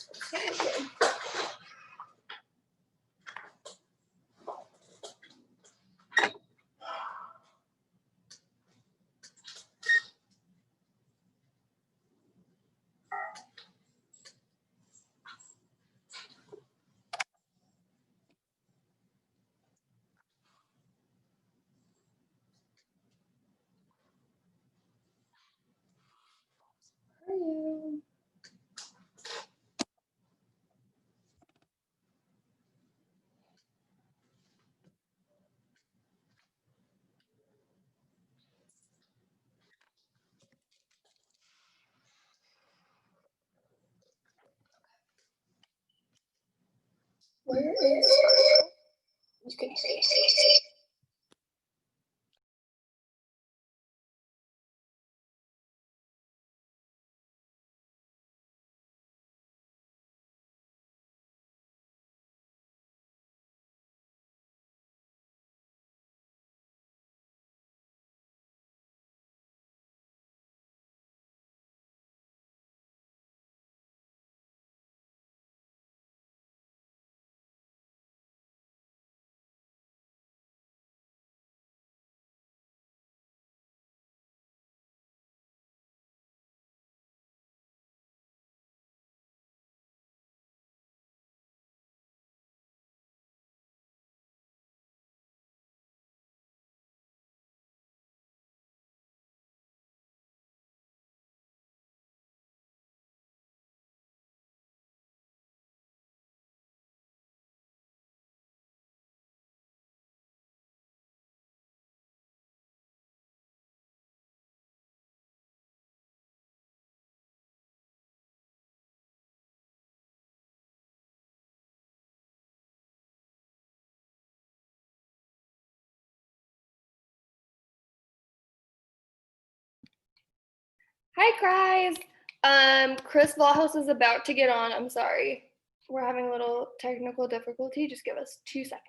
Okay. How are you? Where is you can say. Hi, guys. Chris Vlahos is about to get on. I'm sorry. We're having a little technical difficulty. Just give us 2 seconds.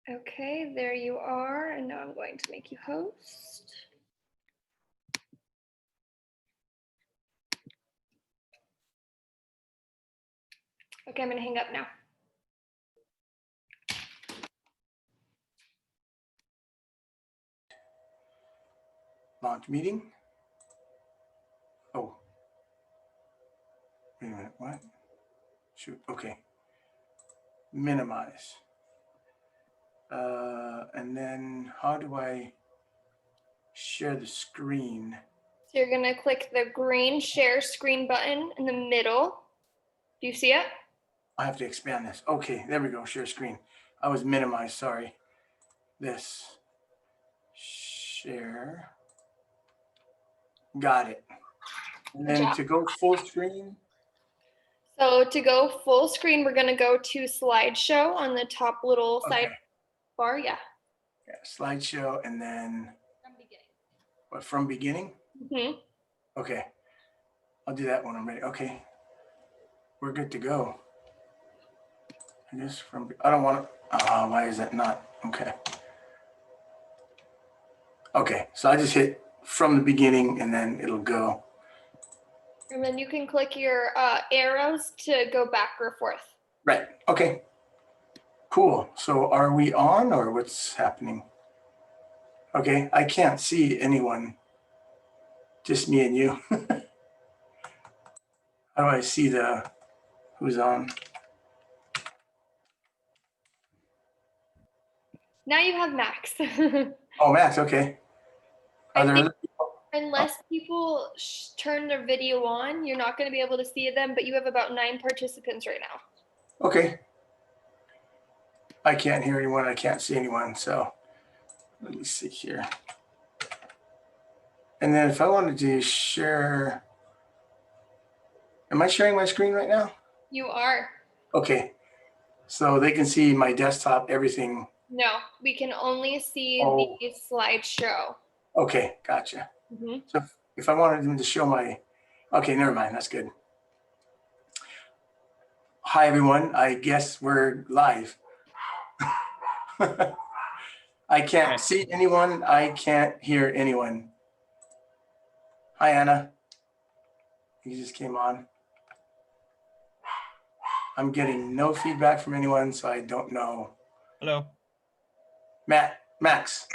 Okay, there you are. And now I'm going to make you host. Okay, I'm gonna hang up now. Launch meeting. Oh, wait a minute, what? Shoot, okay. Minimize. And then how do I share the screen? So you're gonna click the green share screen button in the middle. Do you see it? I have to expand this. Okay, there we go, share screen. I was minimized, sorry. This, share. Got it. And then to go full screen. So to go full screen, we're gonna go to slideshow on the top little side bar. Yeah. Yeah, slideshow and then. From beginning. What, from beginning? Mm-hmm. Okay, I'll do that when I'm ready. Okay, we're good to go. I guess from, I don't want to, why is that not? Okay. Okay, so I just hit from the beginning and then it'll go. And then you can click your arrows to go back or forth. Right, okay. Cool, so are we on or what's happening? Okay, I can't see anyone, just me and you. How do I see the, who's on? Now you have Max. Oh, Max, okay. Are I there think other people? unless people turn their video on, you're not going to be able to see them, but you have about 9 participants right now. Okay. I can't hear anyone. I can't see anyone. So let me see here. And then if I wanted to share, am I sharing my screen right now? You are. Okay. So they can see my desktop, everything. No, we can only see Oh, the slideshow. okay. Gotcha. Mm-hmm. So if I wanted them to show my, okay, never mind. That's good. Hi, everyone. I guess we're live. I can't see anyone. I can't hear anyone. Hi, Anna. You just came on. I'm getting no feedback from anyone, so I don't know. Hello. Max,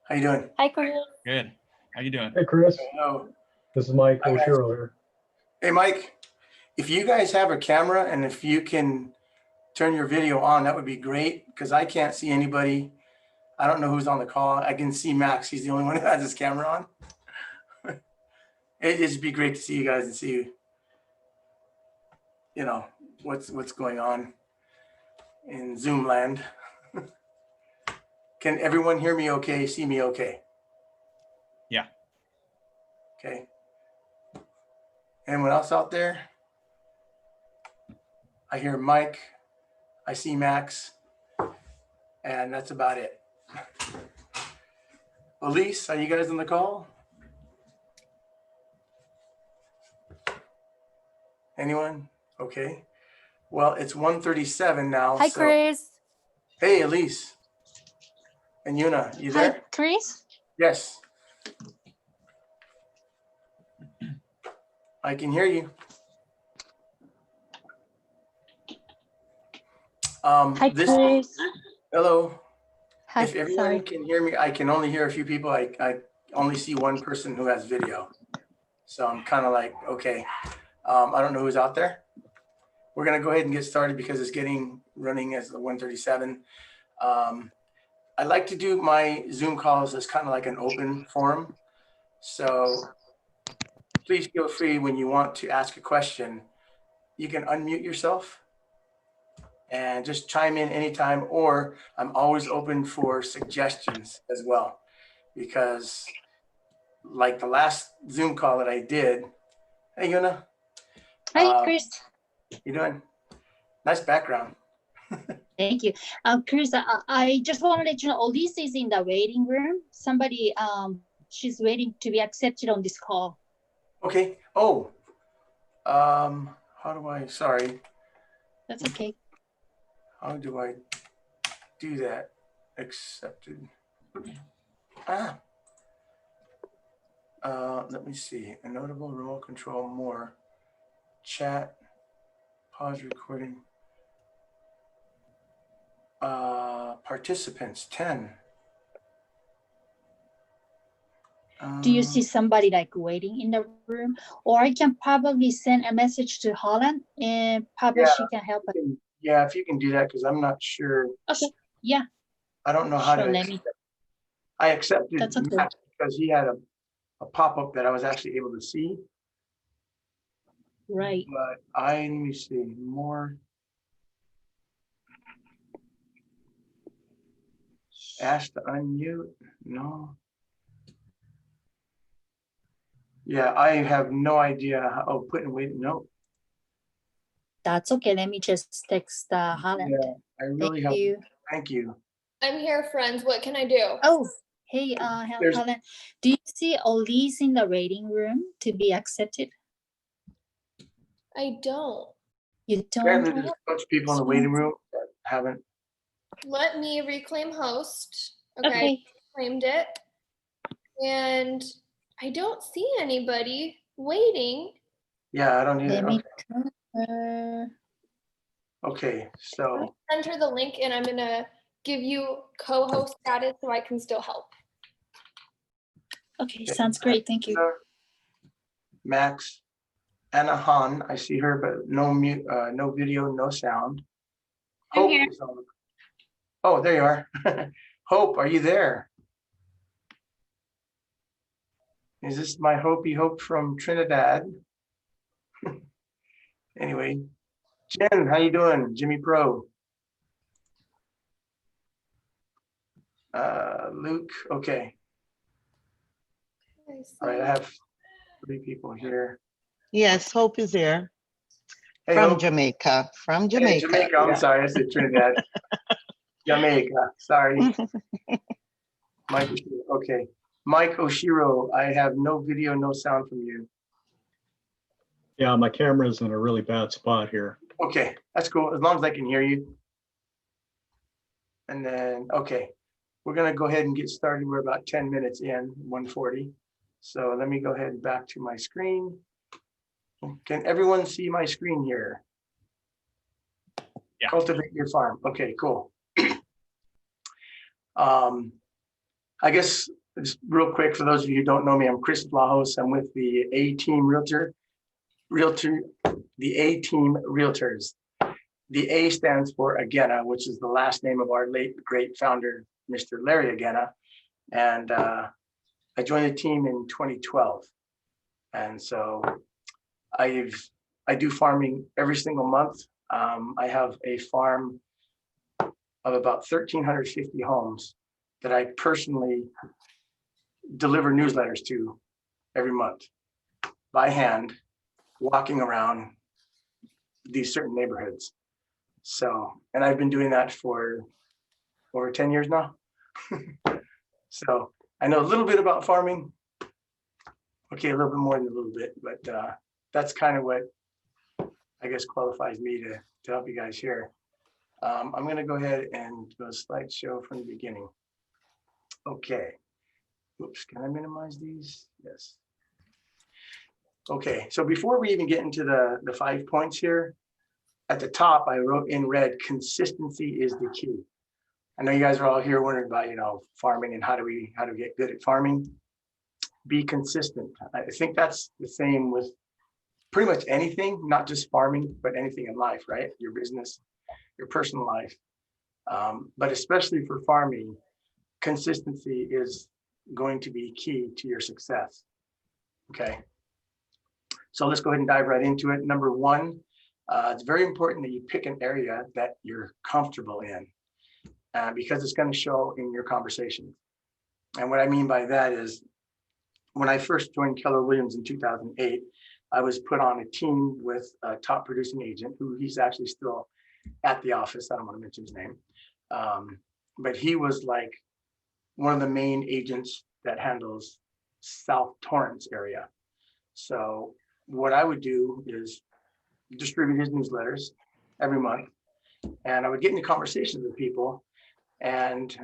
how you doing? Hi, Chris. Good. How you doing? Hey, Chris. Hello. This is Mike Hi, guys. Oshiro here. Hey, Mike, if you guys have a camera and if you can turn your video on, that would be great because I can't see anybody. I don't know who's on the call. I can see Max. He's the only one who has his camera on. It'd just be great to see you guys and see, you know, what's going on in Zoom land. Can everyone hear me okay, see me okay? Yeah. Okay. Anyone else out there? I hear Mike, I see Max, and that's about it. Elise, are you guys on the call? Anyone? Okay. Well, it's 1:37 now. Hi, so Chris. Hey, Elise. And Yuna, you Hi, there? Chris. Yes. I can hear you. Hi, Chris. Hello. Hi, If everyone sorry. can hear me, I can only hear a few people. I only see one person who has video. So I'm kind of like, okay. I don't know who's out there. We're gonna go ahead and get started because it's running as the 1:37. I like to do my Zoom calls as kind of like an open forum. So please feel free when you want to ask a question, you can unmute yourself and just chime in anytime, or I'm always open for suggestions as well. Because like the last Zoom call that I did, hey Yuna, Hi, Chris. you doing? Nice background. Thank you. Chris, I just want to let you know, Elise is in the waiting room. Somebody, she's waiting to be accepted on this call. Okay. Oh, how do I, sorry. That's okay. How do I do that? Accepted. Let me see. A notable remote control more. Chat. Pause recording. Participants 10. Do you see somebody like waiting in the room? Or I can probably send a message to Holland and probably she can help us. Yeah, if you can do that, because I'm not sure. Okay. Yeah. I don't know how to. Let me. I accepted That's okay. Matt because he had a pop-up that I was actually able to see. Right. But let me see more. Ask to unmute. No. Yeah, I have no idea how. Oh, put and wait. No. That's okay. Let me just text Holland. Yeah, I really have. Thank you. I'm here, friends. What can I do? Oh, hey, Holland. Do you see Elise in the waiting room to be accepted? I don't. You don't? Apparently there's a bunch of people in the waiting room that haven't. Let me reclaim host. Okay. Claimed it. And I don't see anybody waiting. Yeah, I don't either. Let me Okay, so. Enter the link and I'm gonna give you co-host status so I can still help. Okay, sounds great. Thank you. Max, Anna Han, I see her, but no mute, no video, no sound. Hope is on. Oh, there you are. Hope, are you there? Is this my Hopey Hope from Trinidad? Anyway, Jen, how you doing? Jimmy Pro. Luke, okay. All right, I have 3 people here. Yes, Hope is here. Hey, From Hope. Jamaica. From Hey, Jamaica. Jamaica, I'm sorry, I said Trinidad. Jamaica, sorry. Mike, okay. Mike Oshiro, I have no video, no sound from you. Yeah, my camera's in a really bad spot here. Okay, that's cool, as long as I can hear you. And then, okay, we're gonna go ahead and get started. We're about 10 minutes in, 1:40. So let me go ahead and back to my screen. Can everyone see my screen here? Yeah. Cultivate your farm. Okay, cool. I guess just real quick, for those of you who don't know me, I'm Chris Vlahos. I'm with the A-Team the A-Team Realtors. The A stands for Agena, which is the last name of our late great founder, Mr. Larry Agena. And I joined the team in 2012. And so I do farming every single month. I have a farm of about 1,350 homes that I personally deliver newsletters to every month by hand, walking around these certain neighborhoods. So, and I've been doing that for over 10 years now. So I know a little bit about farming. Okay, a little bit more than a little bit, but that's kind of what I guess qualifies me to help you guys here. I'm gonna go ahead and do a slideshow from the beginning. Okay. Oops, can I minimize these? Yes. Okay, so before we even get into the 5 points here, at the top, I wrote in red, consistency is the key. I know you guys are all here wondering about, farming and how do we get good at farming. Be consistent. I think that's the same with pretty much anything, not just farming, but anything in life, right? Your business, your personal life. But especially for farming, consistency is going to be key to your success. Okay. So let's go ahead and dive right into it. Number 1, it's very important that you pick an area that you're comfortable in because it's going to show in your conversation. And what I mean by that is when I first joined Keller Williams in 2008, I was put on a team with a top producing agent who he's actually still at the office. I don't want to mention his name. But he was like one of the main agents that handles South Torrance area. So what I would do is distribute his newsletters every month. And I would get into conversations with people and,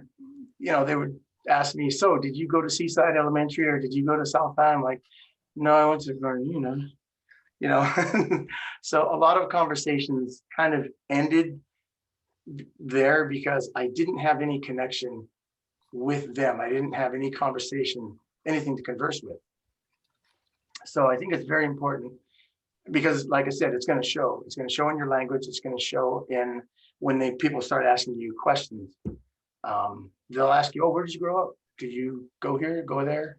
they would ask me, so did you go to Seaside Elementary or did you go to South High? I'm like, no, I went to Gardena, So a lot of conversations kind of ended there because I didn't have any connection with them. I didn't have any conversation, anything to converse with. So I think it's very important because, like I said, it's going to show. It's going to show in your language. It's going to show in when people start asking you questions. They'll ask you, oh, where did you grow up? Did you go here, go there?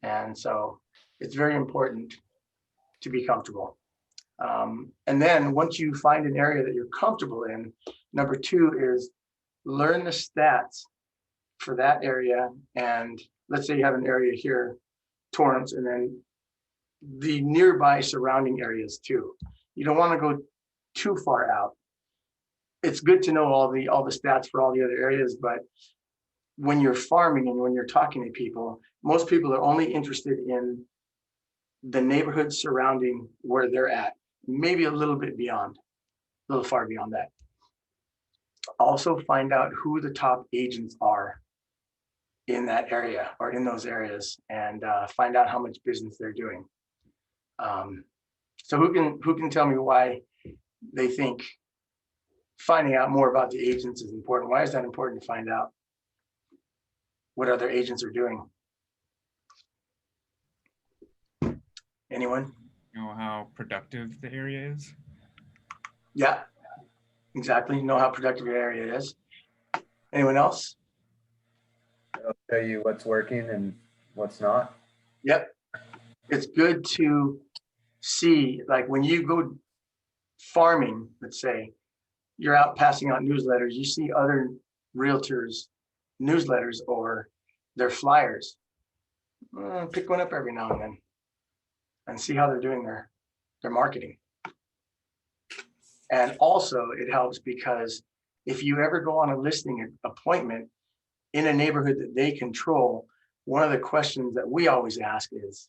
And so it's very important to be comfortable. And then once you find an area that you're comfortable in, number 2 is learn the stats for that area. And let's say you have an area here, Torrance, and then the nearby surrounding areas too. You don't want to go too far out. It's good to know all the stats for all the other areas, but when you're farming and when you're talking to people, most people are only interested in the neighborhood surrounding where they're at, maybe a little bit beyond, a little far beyond that. Also find out who the top agents are in that area or in those areas and find out how much business they're doing. So who can tell me why they think finding out more about the agents is important? Why is that important to find out what other agents are doing? Anyone? Know how productive the area is. Yeah, exactly. Know how productive your area is. Anyone else? It'll show you what's working and what's not. Yep, it's good to see, like when you go farming, let's say, you're out passing out newsletters, you see other realtors newsletters or their flyers. Pick one up every now and then and see how they're doing their marketing. And also it helps because if you ever go on a listing appointment in a neighborhood that they control, one of the questions that we always ask is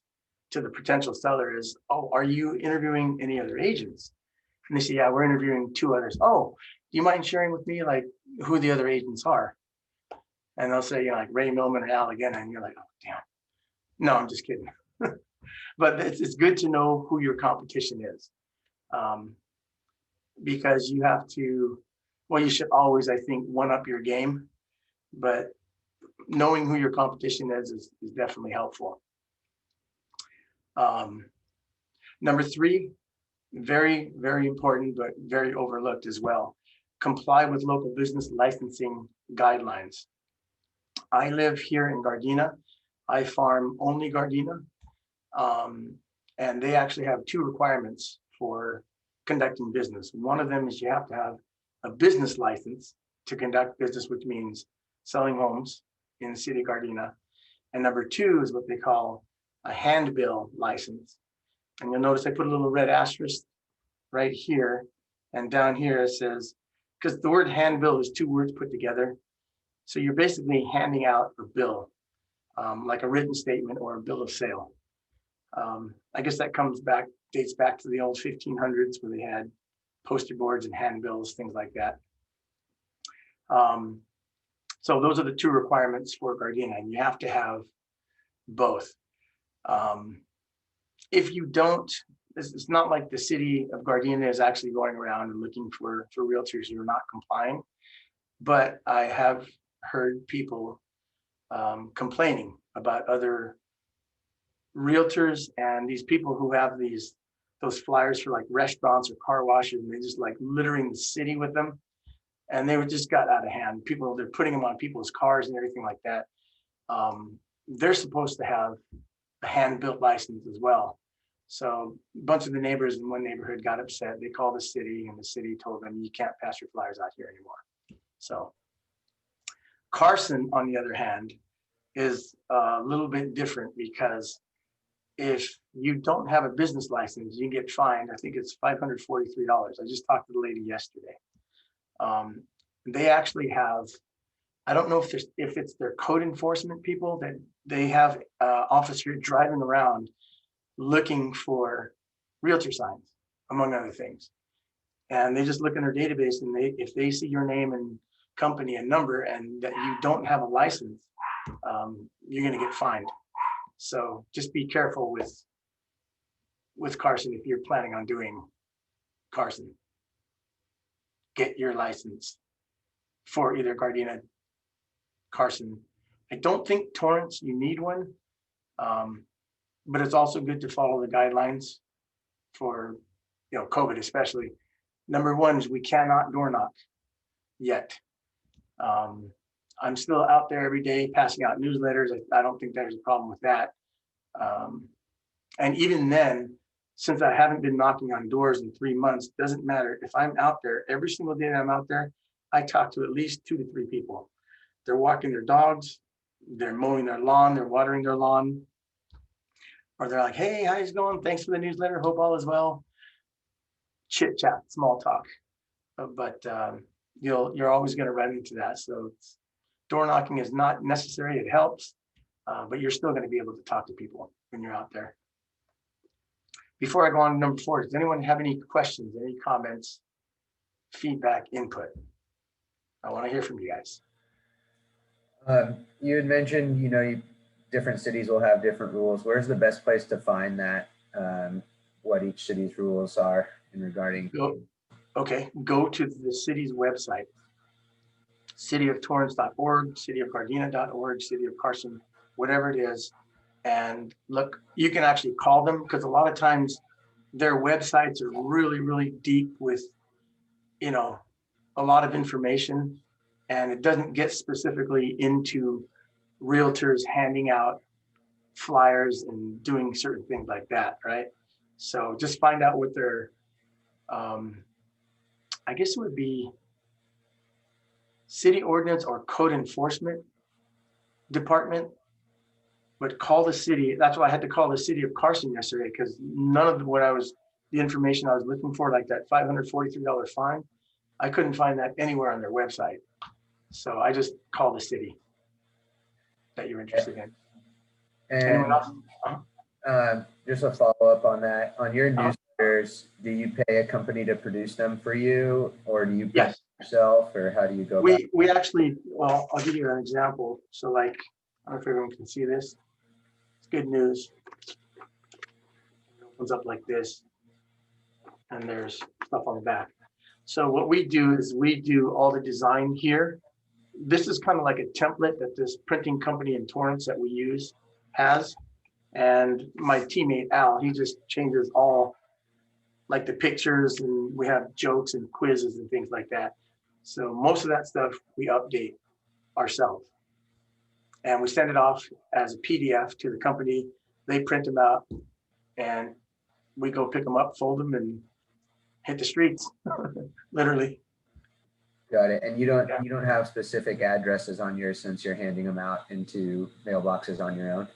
to the potential seller is, oh, are you interviewing any other agents? And they say, yeah, we're interviewing 2 others. Oh, do you mind sharing with me like who the other agents are? And they'll say, you know, like Ray Millman or Al again. And you're like, oh, damn. No, I'm just kidding. But it's good to know who your competition is. Because you have to, well, you should always, I think, one up your game, but knowing who your competition is definitely helpful. Number 3, very, very important, but very overlooked as well. Comply with local business licensing guidelines. I live here in Gardena. I farm only Gardena. And they actually have 2 requirements for conducting business. One of them is you have to have a business license to conduct business, which means selling homes in the city of Gardena. And number 2 is what they call a handbill license. And you'll notice I put a little red asterisk right here. And down here it says, because the word handbill is 2 words put together. So you're basically handing out a bill, like a written statement or a bill of sale. I guess that dates back to the old 1500s where they had poster boards and handbills, things like that. So those are the 2 requirements for Gardena, and you have to have both. If you don't, it's not like the city of Gardena is actually going around and looking for realtors who are not complying, but I have heard people complaining about other realtors and these people who have those flyers for like restaurants or car washes, and they just like littering the city with them, and they were just got out of hand. They're putting them on people's cars and everything like that. They're supposed to have a hand-built license as well. So a bunch of the neighbors in one neighborhood got upset. They called the city, and the city told them you can't pass your flyers out here anymore. So Carson, on the other hand, is a little bit different because if you don't have a business license, you get fined. I think it's $543. I just talked to the lady yesterday. They actually have, I don't know if it's their code enforcement people, that they have officers driving around looking for realtor signs, among other things. And they just look in their database, and if they see your name and company and number and that you don't have a license, you're going to get fined. So just be careful with Carson if you're planning on doing Carson. Get your license for either Gardena, Carson. I don't think Torrance, you need one, but it's also good to follow the guidelines for, COVID especially. Number 1 is we cannot door knock yet. I'm still out there every day passing out newsletters. I don't think there's a problem with that. And even then, since I haven't been knocking on doors in 3 months, doesn't matter. If I'm out there, every single day that I'm out there, I talk to at least 2 to 3 people. They're walking their dogs, they're mowing their lawn, they're watering their lawn, or they're like, hey, how's it going? Thanks for the newsletter. Hope all is well. Chit chat, small talk. But you're always going to run into that. So door knocking is not necessary. It helps, but you're still going to be able to talk to people when you're out there. Before I go on to number 4, does anyone have any questions, any comments, feedback, input? I want to hear from you guys. You had mentioned, different cities will have different rules. Where's the best place to find that, what each city's rules are in regarding? Go to the city's website, cityoftorrance.org, cityofgardena.org, city of Carson, whatever it is. And look, you can actually call them, because a lot of times their websites are really, really deep with, a lot of information, and it doesn't get specifically into realtors handing out flyers and doing certain things like that, right? So just find out what their, I guess it would be city ordinance or code enforcement department, but call the city. That's why I had to call the city of Carson yesterday, because none of the information I was looking for, like that $543 fine, I couldn't find that anywhere on their website. So I just called the city that you're interested in. Anyone And else? just a follow up on that. On your Uh-huh. newsletters, do you pay a company to produce them for you, or do you print Yes. it yourself, or how do you go about it? We actually, well, I'll give you an example. So like, I don't know if everyone can see this. It's good news. It opens up like this, and there's stuff on the back. So what we do is we do all the design here. This is kind of like a template that this printing company in Torrance that we use has. And my teammate Al, he just changes all like the pictures, and we have jokes and quizzes and things like that. So most of that stuff we update ourselves. And we send it off as a PDF to the company. They print them out, and we go pick them up, fold them, and hit the streets, literally. Got it. And you don't have specific addresses on yours since you're handing them out into mailboxes on your own?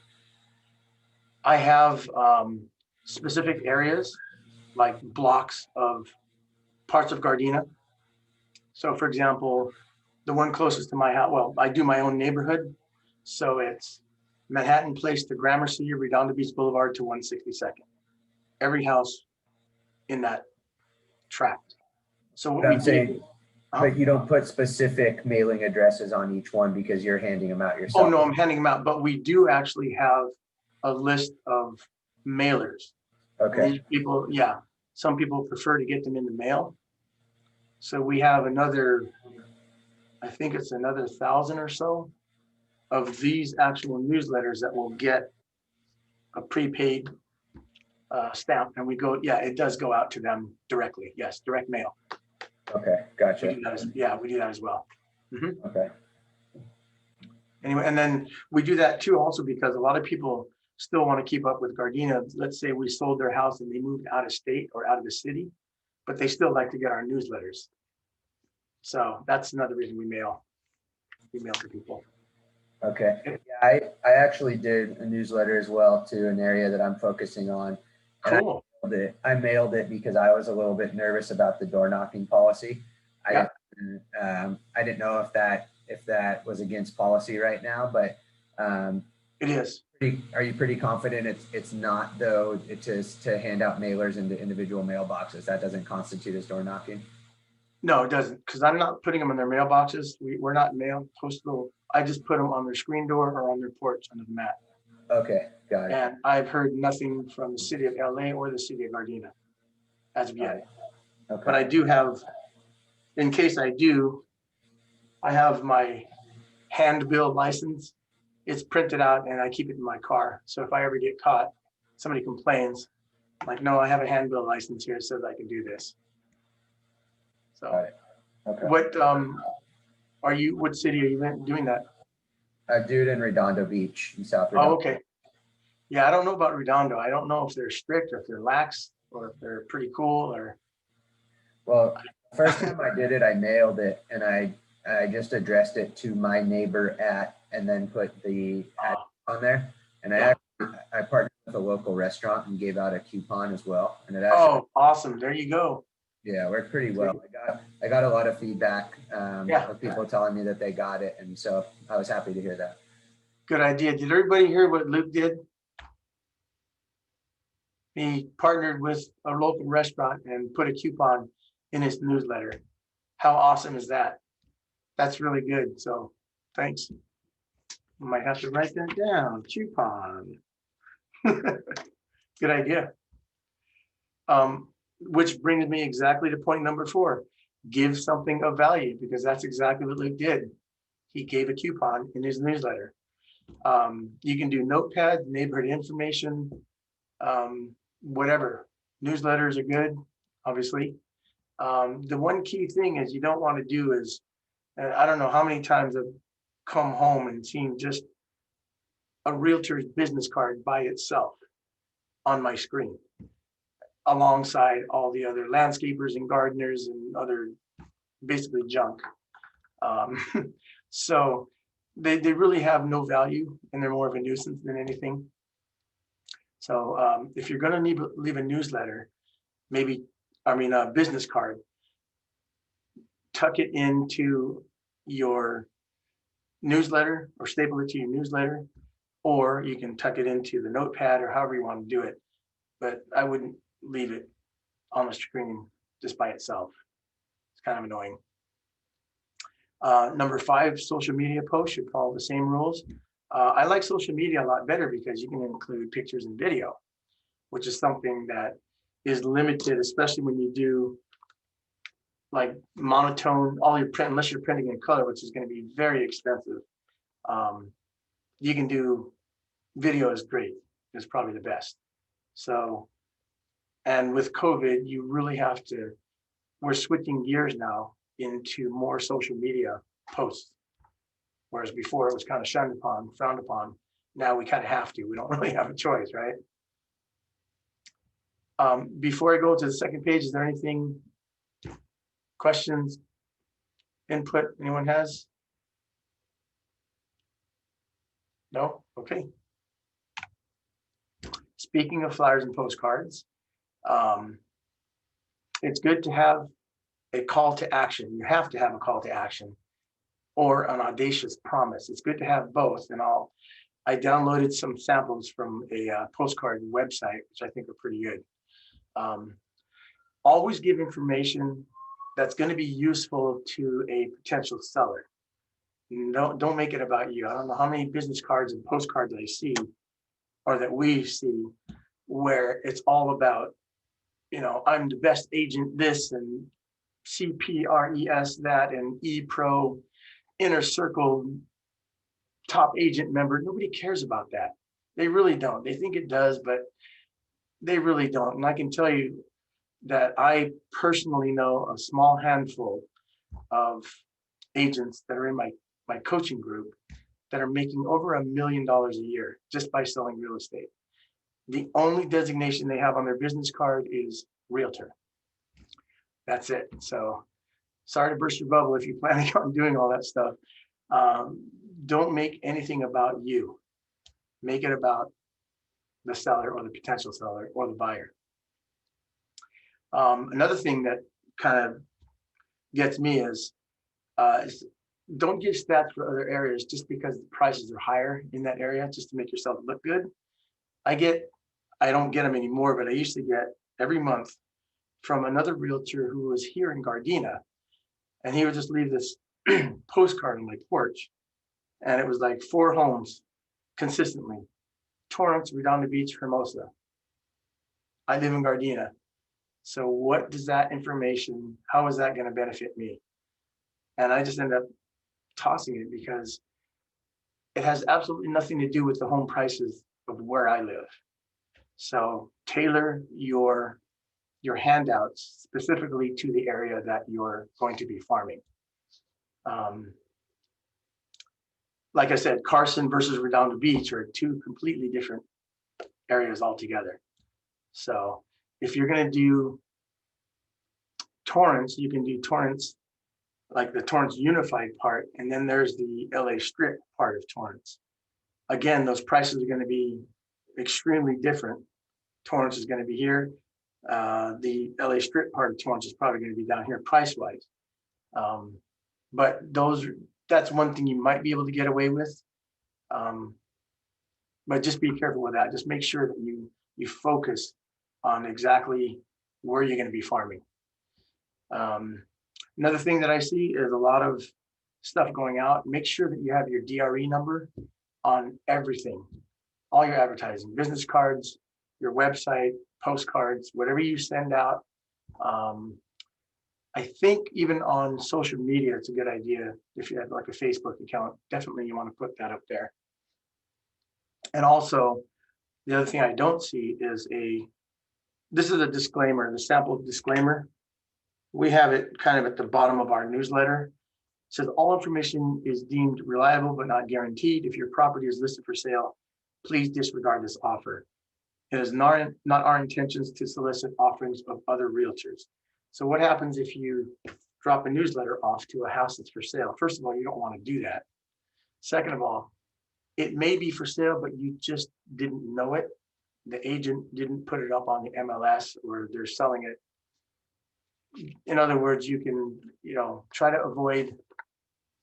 I have specific areas, like blocks of parts of Gardena. So for example, the one closest to my house, well, I do my own neighborhood. So it's Manhattan Place to Gramercy, Redondo Beach Boulevard to 162nd. Every house in that tract. So what But we I'm do, saying, but you don't put specific mailing addresses on each one because you're handing them out yourself. oh no, I'm handing them out, but we do actually have a list of mailers. Okay. These people, yeah, some people prefer to get them in the mail. So we have another, I think it's another 1,000 or so of these actual newsletters that will get a prepaid stamp, and we go, yeah, it does go out to them directly. Yes, direct mail. Okay. We Gotcha. do that as, yeah, we do that as well. Okay. Anyway, and then we do that too also because a lot of people still want to keep up with Gardena. Let's say we sold their house and they moved out of state or out of the city, but they still like to get our newsletters. So that's another reason we mail to people. Okay. Yeah, I actually did a newsletter as well to an area that I'm focusing on. And Cool. I mailed it because I was a little bit nervous about the door knocking policy. Yeah. I didn't know if that was against policy right now, but It is. are you pretty confident it's not, though? It's just to hand out mailers into individual mailboxes. That doesn't constitute as door knocking. No, it doesn't, because I'm not putting them in their mailboxes. We're not mail postal. I just put them on their screen door or on their porch under the mat. Okay, got it. And I've heard nothing from the city of LA or the city of Gardena as of yet. Okay. But I do have, in case I do, I have my handbill license. It's printed out and I keep it in my car. So if I ever get caught, somebody complains, I'm like, no, I have a handbill license here, so that I can do this. Got So it. Okay. what city are you doing that? I do it in Redondo Beach in South Oh, Redondo. okay. Yeah, I don't know about Redondo. I don't know if they're strict or if they're lax or if they're pretty cool or. Well, first time I did it, I mailed it and I just addressed it to my neighbor and then put the ad on there. And Yeah. I partnered with a local restaurant and gave out a coupon as well. And it actually, Oh, awesome. There you go. yeah, worked pretty well. I got a lot of feedback Yeah. of people telling me that they got it. And so I was happy to hear that. Good idea. Did everybody hear what Luke did? He partnered with a local restaurant and put a coupon in his newsletter. How awesome is that? That's really good. So thanks. I might have to write that down. Coupon. Good idea. Which brings me exactly to point number 4. Give something of value, because that's exactly what Luke did. He gave a coupon in his newsletter. You can do notepad, neighborhood information, whatever. Newsletters are good, obviously. The one key thing is you don't want to do is, I don't know how many times I've come home and seen just a realtor's business card by itself on my screen, alongside all the other landscapers and gardeners and other basically junk. So they really have no value, and they're more of a nuisance than anything. So if you're going to leave a newsletter, a business card, tuck it into your newsletter or staple it to your newsletter, or you can tuck it into the notepad or however you want to do it. But I wouldn't leave it on the screen just by itself. It's kind of annoying. Number 5, social media posts should follow the same rules. I like social media a lot better because you can include pictures and video, which is something that is limited, especially when you do like monotone, all your print, unless you're printing in color, which is going to be very expensive. You can do video is great. It's probably the best. So, and with COVID, you really have to, we're switching gears now into more social media posts. Whereas before it was kind of shunned upon, frowned upon. Now we kind of have to, we don't really have a choice, right? Before I go to the second page, is there anything, questions, input anyone has? No? Okay. Speaking of flyers and postcards, it's good to have a call to action. You have to have a call to action or an audacious promise. It's good to have both. And I downloaded some samples from a postcard website, which I think are pretty good. Always give information that's going to be useful to a potential seller. Don't make it about you. I don't know how many business cards and postcards I see, or that we see, where it's all about, I'm the best agent this, and CPRES that, and ePro inner circle top agent member. Nobody cares about that. They really don't. They think it does, but they really don't. And I can tell you that I personally know a small handful of agents that are in my coaching group that are making over $1 million a year just by selling real estate. The only designation they have on their business card is realtor. That's it. So sorry to burst your bubble if you plan on doing all that stuff. Don't make anything about you. Make it about the seller or the potential seller or the buyer. Another thing that kind of gets me is don't give stats for other areas just because the prices are higher in that area, just to make yourself look good. I don't get them anymore, but I used to get every month from another realtor who was here in Gardena, and he would just leave this postcard on my porch, and it was like 4 homes consistently: Torrance, Redondo Beach, Hermosa. I live in Gardena. So what does that information, how is that going to benefit me? And I just end up tossing it because it has absolutely nothing to do with the home prices of where I live. So tailor your handouts specifically to the area that you're going to be farming. Like I said, Carson versus Redondo Beach are 2 completely different areas altogether. So if you're going to do Torrance, you can do Torrance, like the Torrance Unified part, and then there's the LA Strip part of Torrance. Again, those prices are going to be extremely different. Torrance is going to be here. The LA Strip part of Torrance is probably going to be down here price-wise. But that's one thing you might be able to get away with. But just be careful with that. Just make sure that you focus on exactly where you're going to be farming. Another thing that I see is a lot of stuff going out. Make sure that you have your DRE number on everything, all your advertising, business cards, your website, postcards, whatever you send out. I think even on social media, it's a good idea. If you have like a Facebook account, definitely you want to put that up there. And also, the other thing I don't see is this is a disclaimer, the sample disclaimer. We have it kind of at the bottom of our newsletter. It says all information is deemed reliable but not guaranteed. If your property is listed for sale, please disregard this offer. It is not our intentions to solicit offerings of other realtors. So what happens if you drop a newsletter off to a house that's for sale? First of all, you don't want to do that. Second of all, it may be for sale, but you just didn't know it. The agent didn't put it up on the MLS, or they're selling it. In other words, you can, try to avoid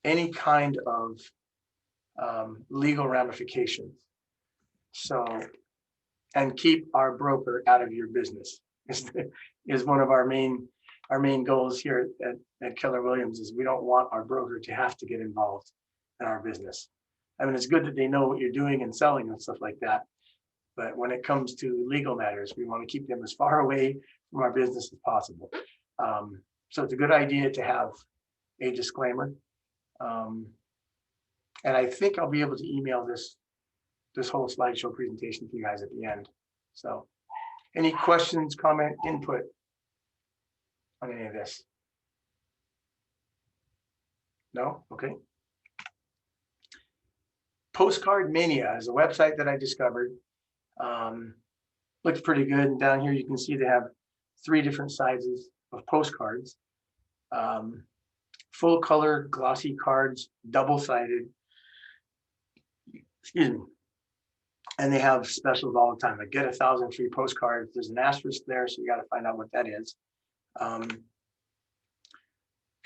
any kind of legal ramifications. So, and keep our broker out of your business is one of our main goals here at Keller Williams. Is we don't want our broker to have to get involved in our business. I mean, it's good that they know what you're doing and selling and stuff like that. But when it comes to legal matters, we want to keep them as far away from our business as possible. So it's a good idea to have a disclaimer. And I think I'll be able to email this whole slideshow presentation to you guys at the end. So any questions, comment, input on any of this? No? Okay. Postcard Mania is a website that I discovered. Looks pretty good. And down here you can see they have 3 different sizes of postcards. Full color glossy cards, double-sided. Excuse me. And they have specials all the time. I get 1,000 free postcards. There's an asterisk there, so you got to find out what that is.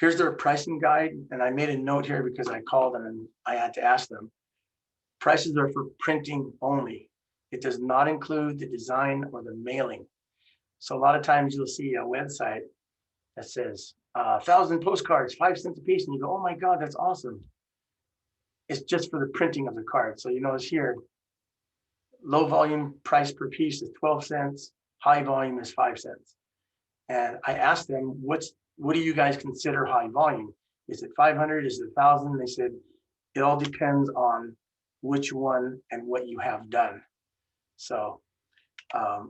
Here's their pricing guide, and I made a note here because I called them and I had to ask them. Prices are for printing only. It does not include the design or the mailing. So a lot of times you'll see a website that says 1,000 postcards, 5 cents a piece, and you go, oh my God, that's awesome. It's just for the printing of the card. So you notice here, low volume price per piece is 12 cents, high volume is 5 cents. And I asked them, what do you guys consider high volume? Is it 500? Is it 1,000? They said, it all depends on which one and what you have done. So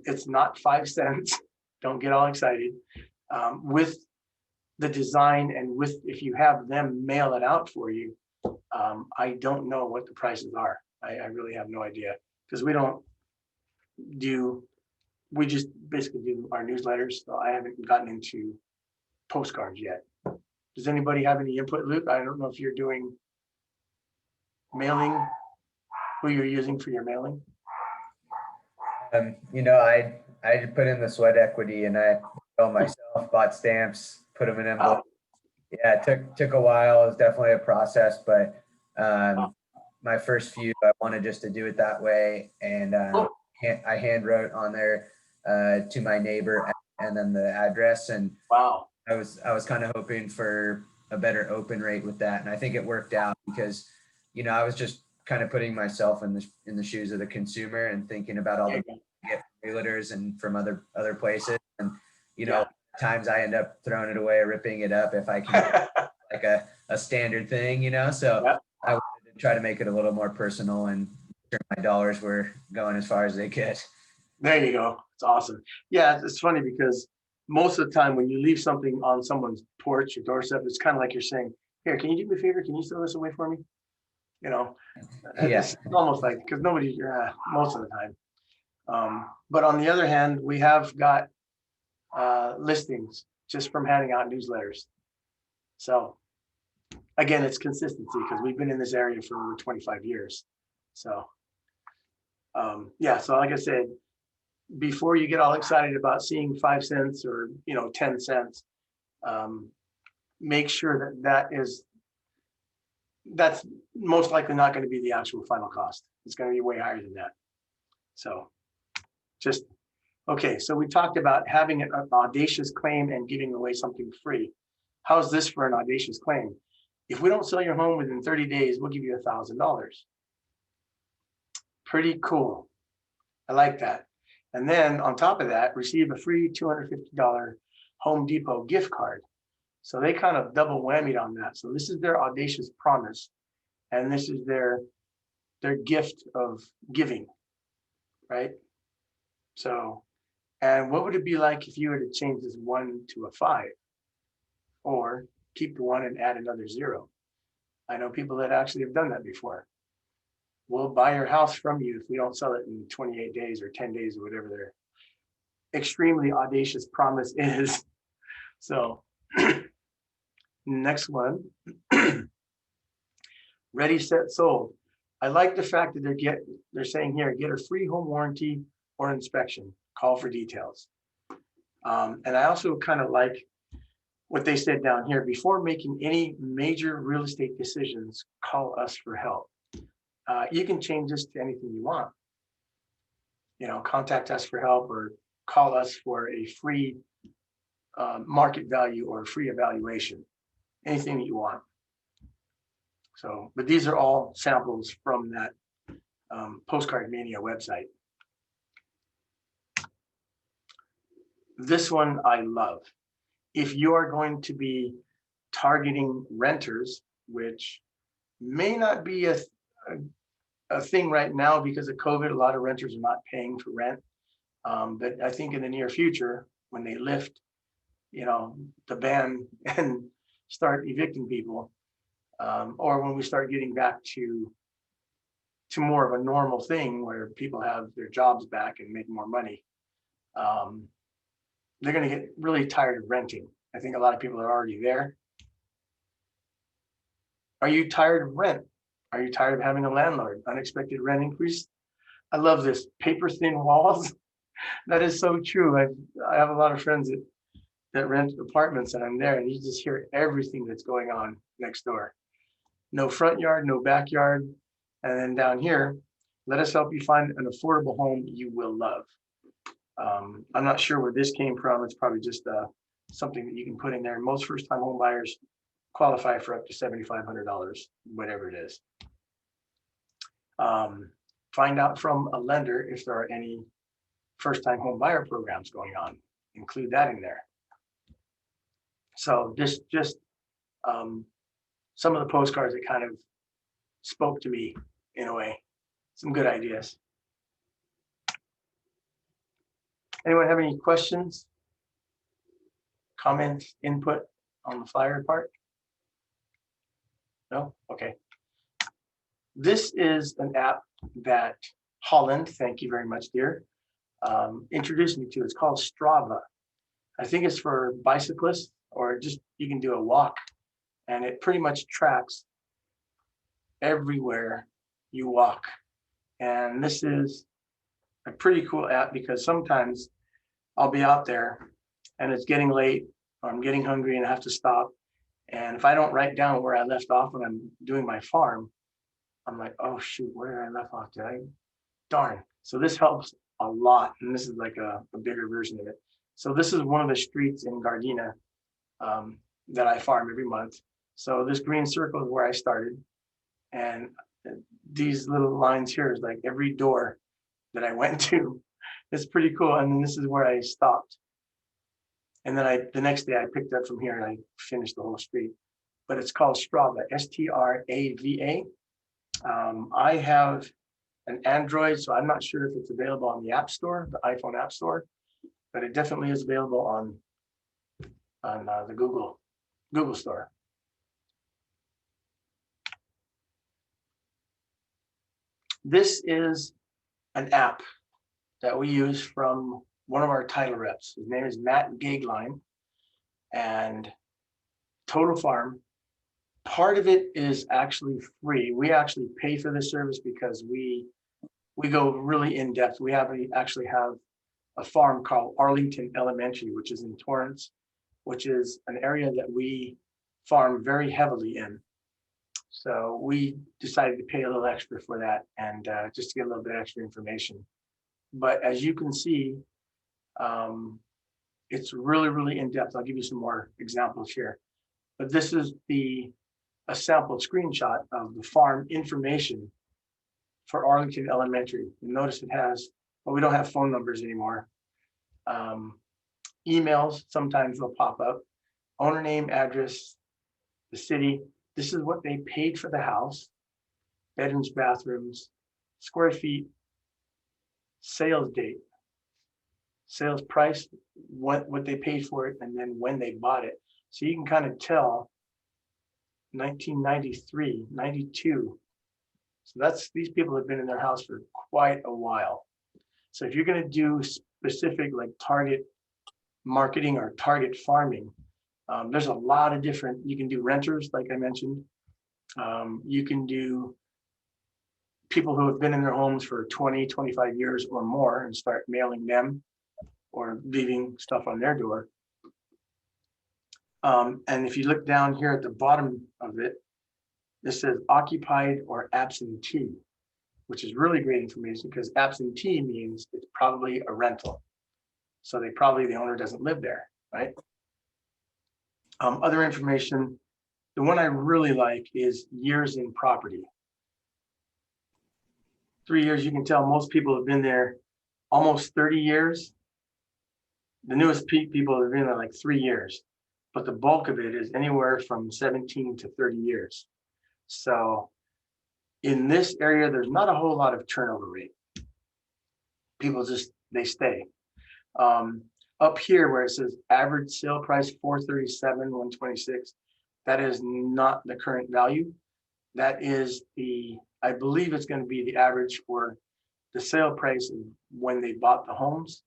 it's not 5 cents. Don't get all excited. With the design and with, if you have them mail it out for you, I don't know what the prices are. I really have no idea, because we just basically do our newsletters. So I haven't gotten into postcards yet. Does anybody have any input, Luke? I don't know if you're doing mailing, who you're using for your mailing. I put in the sweat equity, and I myself bought stamps, put them in envelopes. Yeah, it took a while. It was definitely a process, but my first few, I wanted just to do it that way, and I hand wrote on there to my neighbor and then the address, and Wow. I was kind of hoping for a better open rate with that, and I think it worked out because I was just kind of putting myself in the shoes of the consumer and thinking about all the get from realtors and from other places, and times I end up throwing it away or ripping it up if I can like a standard thing, so I wanted to try to make it a little more personal, and my dollars were going as far as they could. There you go. It's awesome. Yeah, it's funny because most of the time when you leave something on someone's porch or doorstep, it's kind of like you're saying, here, can you do me a favor? Can you throw this away for me? It's almost like, because nobody, most of the time. But on the other hand, we have got listings just from handing out newsletters. So again, it's consistency because we've been in this area for over 25 years. So so like I said, before you get all excited about seeing 5 cents or 10 cents, make sure that's most likely not going to be the actual final cost. It's going to be way higher than that. So just okay, so we talked about having an audacious claim and giving away something free. How's this for an audacious claim? If we don't sell your home within 30 days, we'll give you $1,000. Pretty cool. I like that. And then on top of that, receive a free $250 Home Depot gift card. So they kind of double whammied on that. So this is their audacious promise, and this is their gift of giving, right? So, and what would it be like if you were to change this 1 to a 5, or keep the 1 and add another 0? I know people that actually have done that before. we'll buy your house from you if we don't sell it in 28 days or 10 days or whatever their extremely audacious promise is. So next one, ready, set, sold. I like the fact that they're saying here, get a free home warranty or inspection, call for details. And I also kind of like what they said down here, before making any major real estate decisions, call us for help. You can change this to anything you want. You know, contact us for help or call us for a free market value or free evaluation, anything that you want. So, but these are all samples from that Postcard Mania website. This one I love. If you are going to be targeting renters, which may not be a thing right now because of COVID, a lot of renters are not paying for rent. But I think in the near future, when they lift, you know, the ban and start evicting people, or when we start getting back to more of a normal thing where people have their jobs back and make more money, they're going to get really tired of renting. I think a lot of people are already there. Are you tired of rent? Are you tired of having a landlord? Unexpected rent increase? I love this, paper thin walls. That is so true. I have a lot of friends that rent apartments, and I'm there and you just hear everything that's going on next door. No front yard, no backyard. And then down here, let us help you find an affordable home you will love. I'm not sure where this came from. It's probably just something that you can put in there. Most first-time home buyers qualify for up to $7,500, whatever it is. Find out from a lender if there are any first-time home buyer programs going on. Include that in there. So this just some of the postcards that kind of spoke to me in a way. Some good ideas. Anyone have any questions, comments, input on the flyer part? No? Okay. This is an app that Holland, thank you very much, dear, introduced me to. It's called Strava. I think it's for bicyclists, or just you can do a walk, and it pretty much tracks everywhere you walk. And this is a pretty cool app because sometimes I'll be out there and it's getting late or I'm getting hungry and I have to stop. And if I don't write down where I left off when I'm doing my farm, I'm like, oh shoot, where did I left off? Darn. So this helps a lot. And this is like a bigger version of it. So this is one of the streets in Gardena that I farm every month. So this green circle is where I started. And these little lines here is like every door that I went to. It's pretty cool. And then this is where I stopped. And then the next day I picked up from here and I finished the whole street. But it's called Strava, S-T-R-A-V-A. I have an Android, so I'm not sure if it's available on the App Store, the iPhone App Store, but it definitely is available on the Google Store. This is an app that we use from one of our title reps. His name is Matt Gagline, and Total Farm. Part of it is actually free. We actually pay for this service because we go really in depth. We actually have a farm called Arlington Elementary, which is in Torrance, which is an area that we farm very heavily in. So we decided to pay a little extra for that and just to get a little bit extra information. But as you can see, it's really, really in depth. I'll give you some more examples here. But this is a sample screenshot of the farm information for Arlington Elementary. You notice it has, well, we don't have phone numbers anymore. Emails sometimes will pop up. Owner name, address, the city. This is what they paid for the house. Bedrooms, bathrooms, square feet, sales date, sales price, what they paid for it, and then when they bought it. So you can kind of tell 1993, 92. So these people have been in their house for quite a while. So if you're going to do specific like target marketing or target farming, there's a lot of different, you can do renters, like I mentioned. You can do people who have been in their homes for 20, 25 years or more and start mailing them or leaving stuff on their door. And if you look down here at the bottom of it, it says occupied or absentee, which is really great information because absentee means it's probably a rental. So the owner doesn't live there, right? Other information, the one I really like is years in property. 3 years, you can tell most people have been there almost 30 years. The newest people have been there like 3 years, but the bulk of it is anywhere from 17 to 30 years. So in this area, there's not a whole lot of turnover rate. People just, they stay. Up here where it says average sale price 437, 126, that is not the current value. That is I believe it's going to be the average for the sale price of when they bought the homes.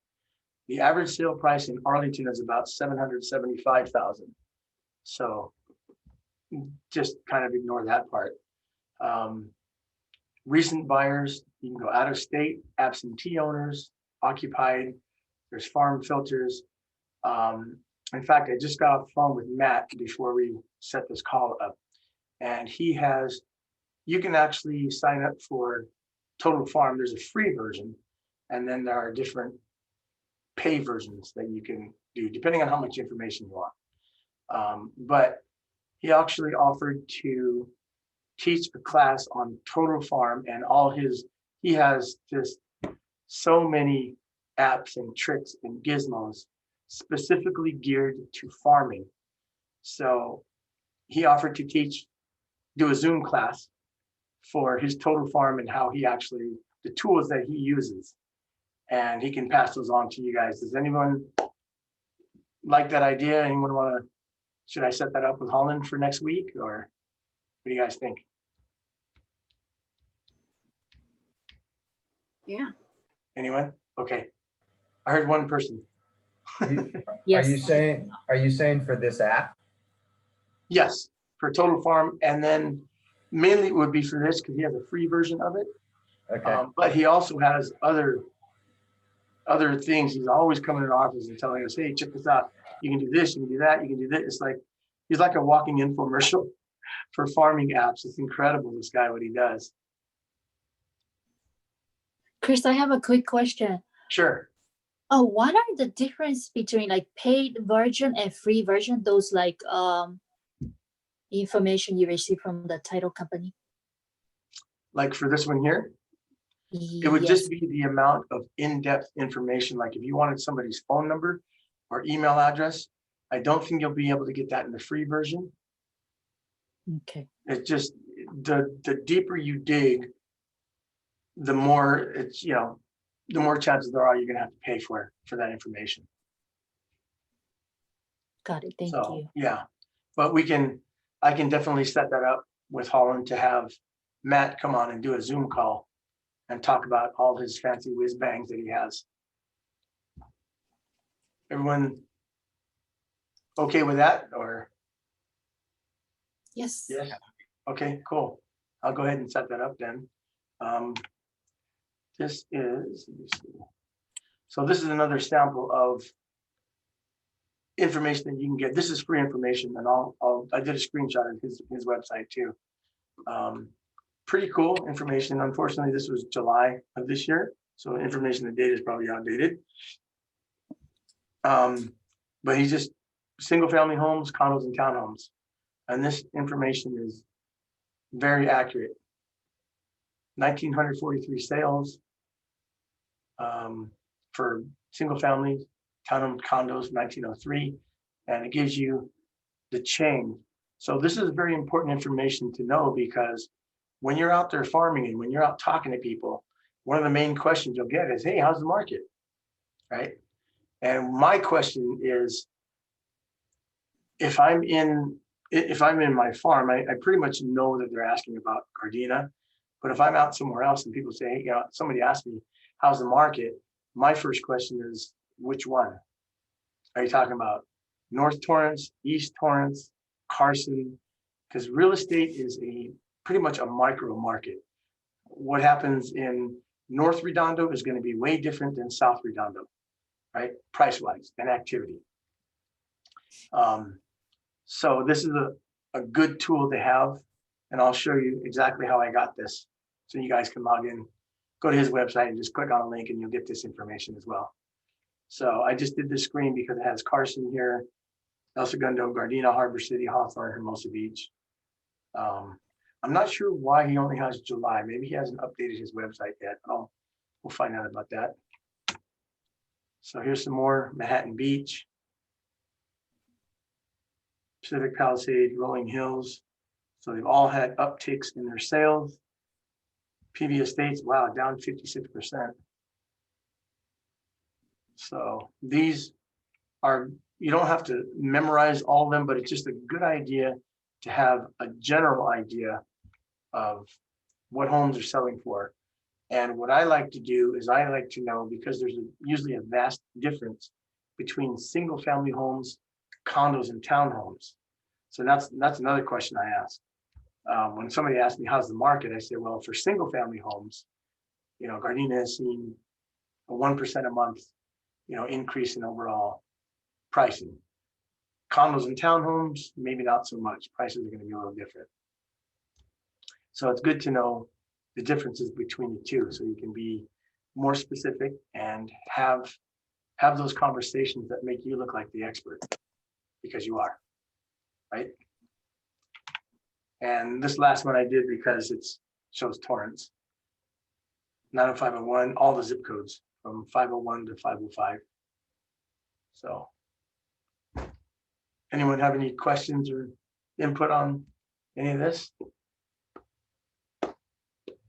The average sale price in Arlington is about 775,000. So just kind of ignore that part. Recent buyers, you can go out of state, absentee owners, occupied, there's farm filters. In fact, I just got off the phone with Matt before we set this call up, and you can actually sign up for Total Farm. There's a free version, and then there are different pay versions that you can do depending on how much information you want. But he actually offered to teach a class on Total Farm and he has just so many apps and tricks and gizmos specifically geared to farming. So he offered to do a Zoom class for his Total Farm and how the tools that he uses. And he can pass those on to you guys. Does anyone like that idea? Anyone should I set that up with Holland for next week, or what do you guys think? Yeah. Anyone? Okay. I heard one person. Yes. Are you saying for this app? Yes, for Total Farm. And then mainly it would be for this because he has a free version of it. Okay. But he also has other things. He's always coming to the office and telling us, hey, check this out. You can do this, you can do that, you can do this. It's like, he's like a walking infomercial for farming apps. It's incredible, this guy, what he does. Chris, I have a quick question. Sure. Oh, what are the difference between like paid version and free version? Those like information you receive from the title company? Like for this one here, it would just be the amount of in-depth information. Like if you wanted somebody's phone number or email address, I don't think you'll be able to get that in the free version. Okay. It's just the deeper you dig, the more the more chances there are you're gonna have to pay for that information. Got it. Thank So you. yeah, but I can definitely set that up with Holland to have Matt come on and do a Zoom call and talk about all his fancy whiz bangs that he has. Everyone okay with that, or? Yes. Yes. Okay, cool. I'll go ahead and set that up then. This is, let me see. So this is another sample of information that you can get. This is free information, and I did a screenshot of his website too. Pretty cool information. Unfortunately, this was July of this year, so information, the data is probably outdated. But he's just single family homes, condos, and townhomes. And this information is very accurate. 1,943 sales for single families, townhome, condos, 1903. And it gives you the chain. So this is very important information to know, because when you're out there farming and when you're out talking to people, one of the main questions you'll get is, hey, how's the market? Right? And my question is, if I'm in my farm, I pretty much know that they're asking about Gardena, But if I'm out somewhere else and people say, hey, somebody asked me, how's the market? My first question is, which one? Are you talking about North Torrance, East Torrance, Carson? Because real estate is pretty much a micro market. What happens in North Redondo is going to be way different than South Redondo, right? Price-wise and activity. So this is a good tool to have, and I'll show you exactly how I got this. So you guys can log in, go to his website and just click on a link and you'll get this information as well. So I just did this screen because it has Carson here, El Segundo, Gardena, Harbor City, Hawthorne, Hermosa Beach. I'm not sure why he only has July. Maybe he hasn't updated his website yet. We'll find out about that. So here's some more Manhattan Beach, Pacific Palisades, Rolling Hills. So they've all had upticks in their sales. PV Estates, wow, down 56%. So these are, you don't have to memorize all of them, but it's just a good idea to have a general idea of what homes are selling for. And what I like to do is I like to know, because there's usually a vast difference between single family homes, condos, and townhomes. So that's another question I ask. When somebody asks me, how's the market? I say, well, for single family homes, Gardena has seen a 1% a month, increase in overall pricing. Condos and townhomes, maybe not so much. Prices are going to be a little different. So it's good to know the differences between the two, so you can be more specific and have those conversations that make you look like the expert, because you are, right? And this last one I did because it shows Torrance. 90501, all the zip codes from 501 to 505. So anyone have any questions or input on any of this?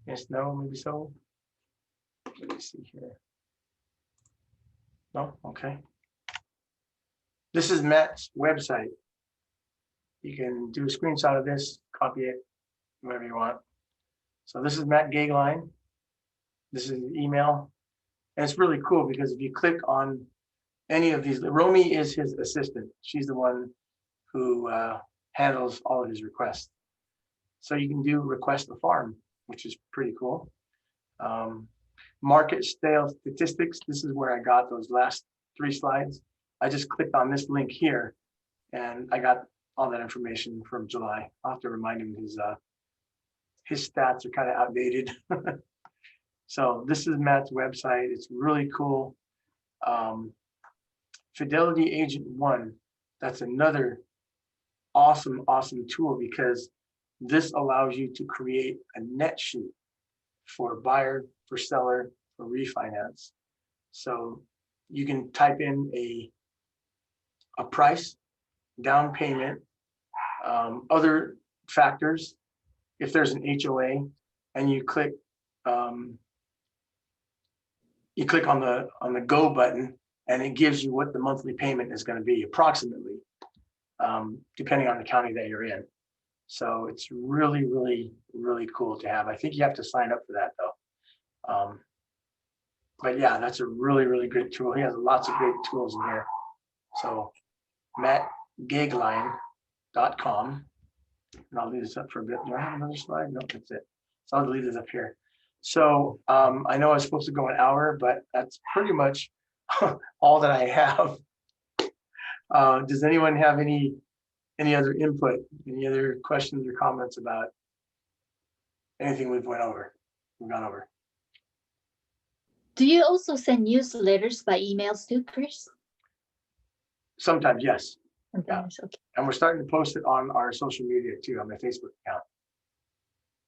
Yes, no, maybe so. Let me see here. No, okay. This is Matt's website. You can do a screenshot of this, copy it, whatever you want. So this is Matt Gagline. This is an email. And it's really cool because if you click on any of these, Romy is his assistant. She's the one who handles all of his requests. So you can do request a farm, which is pretty cool. Market sales statistics. This is where I got those last 3 slides. I just clicked on this link here and I got all that information from July. I'll have to remind him his stats are kind of outdated. So this is Matt's website. It's really cool. Fidelity Agent 1, that's another awesome tool, because this allows you to create a net sheet for buyer, for seller, for refinance. So you can type in a price, down payment, other factors. If there's an HOA and you click on the go button, and it gives you what the monthly payment is going to be approximately, depending on the county that you're in. So it's really cool to have. I think you have to sign up for that though. But yeah, that's a really good tool. He has lots of great tools in here. So mattgagline.com. And I'll leave this up for a bit. Do I have another slide? No, that's it. So I'll leave this up here. So I know I was supposed to go an hour, but that's pretty much all that I have. Does anyone have any other input, any other questions or comments about anything we've gone over? Do you also send newsletters by emails too, Chris? Sometimes, yes. Sometimes, okay. And we're starting to post it on our social media too, on my Facebook account.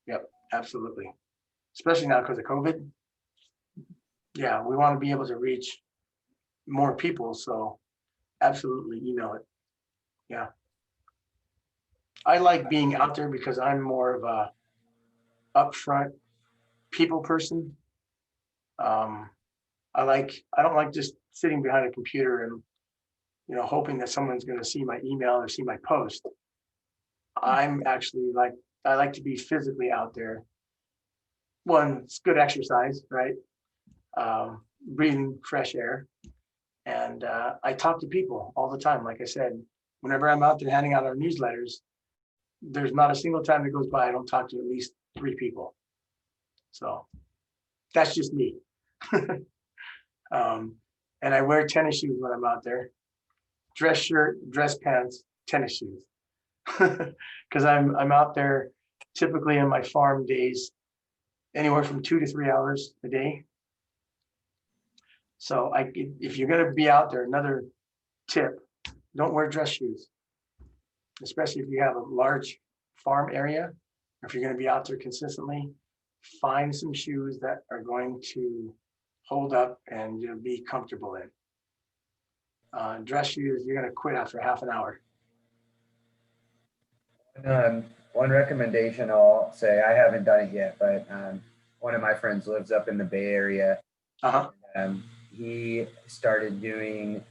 Yep, absolutely. Especially now because of COVID. Yeah, we want to be able to reach more people, so absolutely email it. Yeah. I like being out there because I'm more of a upfront people person. I don't like just sitting behind a computer and hoping that someone's going to see my email or see my post. I'm actually I like to be physically out there, one, it's good exercise, right? Breathing fresh air. And I talk to people all the time. Like I said, whenever I'm out there handing out our newsletters, there's not a single time that goes by I don't talk to at least 3 people. So that's just me. And I wear tennis shoes when I'm out there. Dress shirt, dress pants, tennis shoes. Because I'm out there typically in my farm days, anywhere from 2 to 3 hours a day. So if you're gonna be out there, another tip, don't wear dress shoes, especially if you have a large farm area. If you're gonna be out there consistently, find some shoes that are going to hold up and you'll be comfortable in. Dress shoes, you're gonna quit after half an hour. One recommendation I'll say, I haven't done it yet, but one of my friends lives up in the Bay Area. Uh-huh. He started doing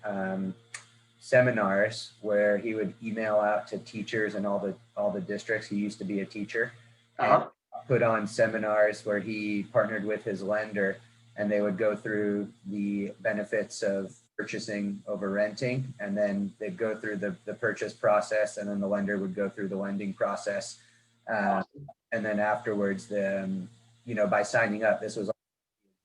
seminars where he would email out to teachers in all the districts. He used to be a teacher. Uh-huh. And put on seminars where he partnered with his lender, and they would go through the benefits of purchasing over renting, and then they'd go through the purchase process, and then the lender would go through the lending process. And then afterwards, by signing up, this was on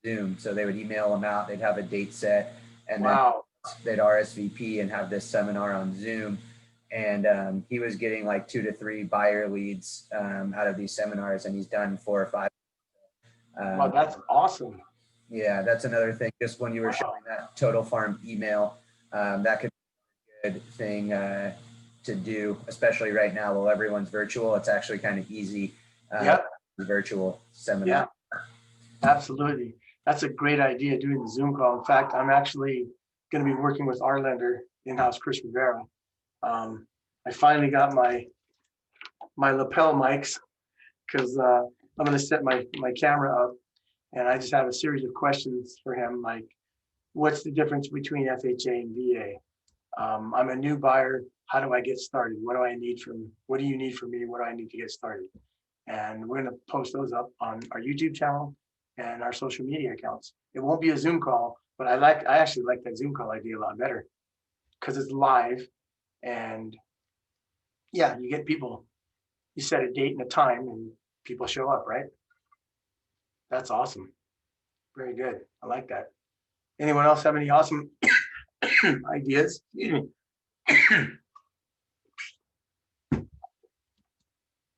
Zoom, so they would email them out, they'd have a date set, and Wow. then they'd RSVP and have this seminar on Zoom. And he was getting like 2 to 3 buyer leads out of these seminars, and he's done 4 or 5. Wow, that's awesome. Yeah, that's another thing. Just when you were showing that Total Farm email, that could be a good thing to do, especially right now while everyone's virtual. It's actually kind of easy. Yep. Virtual seminar. Yeah, absolutely. That's a great idea, doing the Zoom call. In fact, I'm actually going to be working with our lender in-house, Chris Rivera. I finally got my lapel mics because I'm going to set my camera up, and I just have a series of questions for him, like, what's the difference between FHA and VA? I'm a new buyer. How do I get started? What do you need from me? What do I need to get started? And we're going to post those up on our YouTube channel and our social media accounts. It won't be a Zoom call, but I actually like that Zoom call idea a lot better because it's live, and yeah, you get people, you set a date and a time and people show up, right? That's awesome. Very good. I like that. Anyone else have any awesome ideas? Excuse me.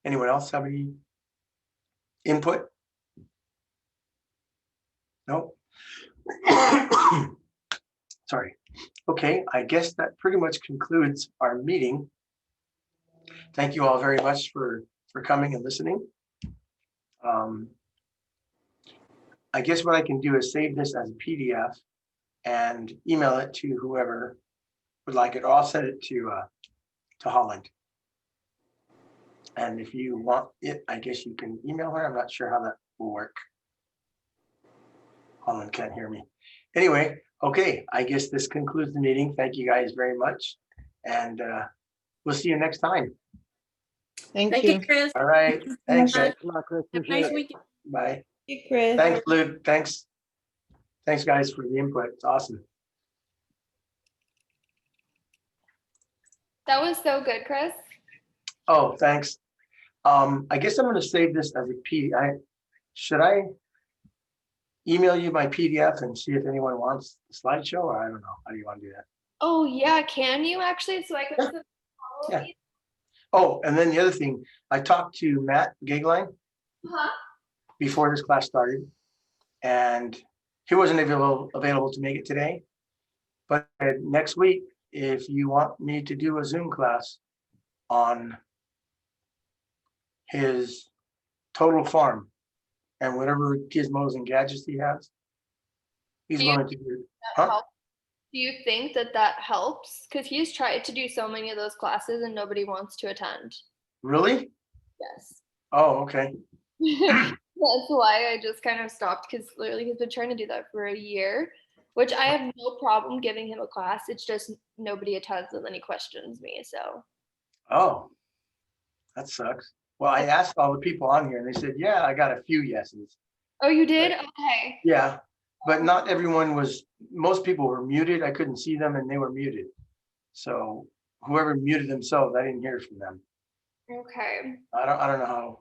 Anyone else have any input? No. Sorry. Okay, I guess that pretty much concludes our meeting. Thank you all very much for coming and listening. I guess what I can do is save this as a PDF and email it to whoever would like it, or I'll send it to Holland. And if you want it, I guess you can email her. I'm not sure how that will work. Holland can't hear me. Anyway, okay, I guess this concludes the meeting. Thank you guys very much. And we'll see you next time. Thank you. Chris. All right. Thanks. Have a nice weekend. Bye. Thank you, Chris. Thanks, Luke. Thanks guys for the input. It's awesome. That was so good, Chris. Oh, thanks. I guess I'm going to save this as a PDF. Should I email you my PDF and see if anyone wants the slideshow, or I don't know. How do you want to do that? Oh yeah, can you actually? So I can. Yeah. Oh, and then the other thing, I talked to Matt Gagline before this class started, and he wasn't available to make it today. But next week, if you want me to do a Zoom class on his Total Farm and whatever gizmos and gadgets he has, he's willing to do it. Huh? Do you think that helps? Because he's tried to do so many of those classes and nobody wants to attend. Really? Yes. Oh, okay. That's why I just kind of stopped, because literally he's been trying to do that for a year, which I have no problem giving him a class. It's just nobody attends and then he questions me. So. Oh, that sucks. Well, I asked all the people on here and they said, yeah, I got a few yeses. Oh, you did? Okay. Yeah, but not everyone was, most people were muted. I couldn't see them and they were muted. So whoever muted themselves, I didn't hear from them. Okay. I don't know how.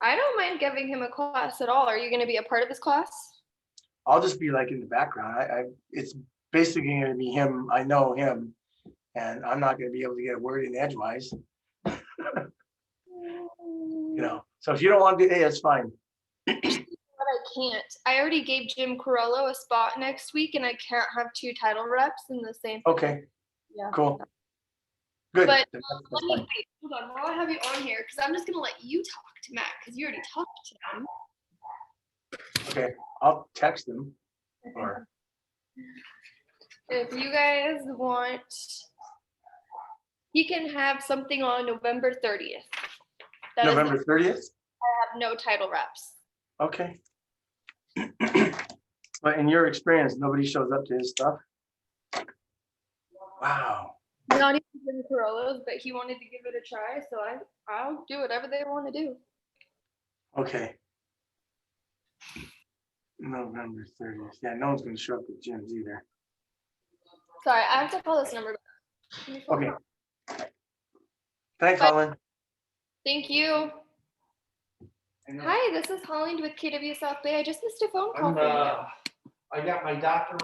I don't mind giving him a class at all. Are you going to be a part of his class? I'll just be like in the background. It's basically gonna be him. I know him. And I'm not gonna be able to get a word in edgewise, so if you don't want to do, hey, that's fine. But I can't. I already gave Jim Corello a spot next week, and I can't have 2 title reps in the same. Okay, Yeah. cool. Good. But That's let me fine. wait. Hold on, while I have you on here, because I'm just gonna let you talk to Matt, because you already talked to him. Okay, I'll text them or, If you guys want, he can have something on November 30th. That is November 30th? have no title reps. Okay. But in your experience, nobody shows up to his stuff? Wow. Not even Jim Corello's, but he wanted to give it a try, so I'll do whatever they want to do. Okay. November 30th. Yeah, no one's gonna show up at gyms either. Sorry, I have to call this number back. Okay. Thanks, Bye. Holland. Thank you. Hi, this is Holland with KW South Bay. I just missed a phone call from you. I got my doctor